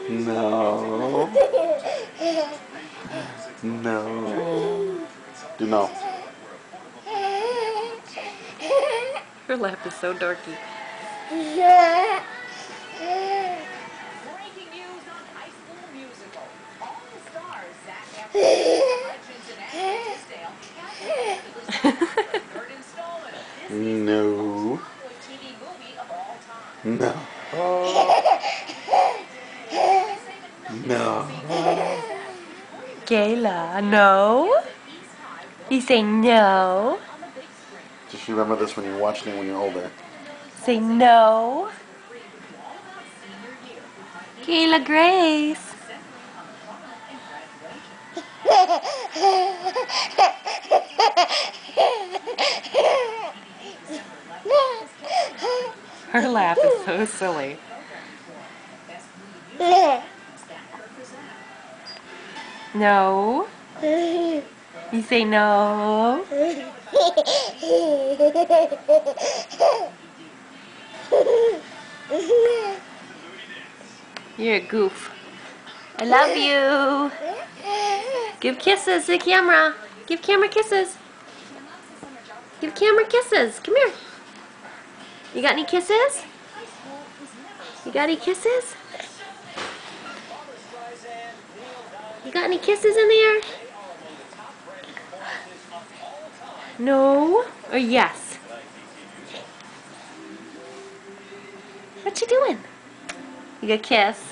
No. No. Do no. Her laugh is so dorky. Breaking news on High School Musical. All the stars, Zac Efron, Hutchins, and Ashley Tisdale, have the third installment of Disney's No. most popular TV movie of all time. No. They say that nothing No. succeeds success. Kayla, no? You say no? On the big screen. Just remember this when you're watching it when you're older. Say no? Kayla Grace. Her laugh is so silly. No? You say no? You're a goof. I love you. Give kisses to the camera. Give camera kisses. Give camera kisses. Come here. You got any kisses? You got any kisses? You got any kisses in there? No or yes? What you doing? You got a kiss?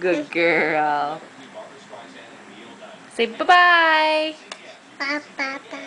Good girl. Say bye-bye. Bye, bye, bye.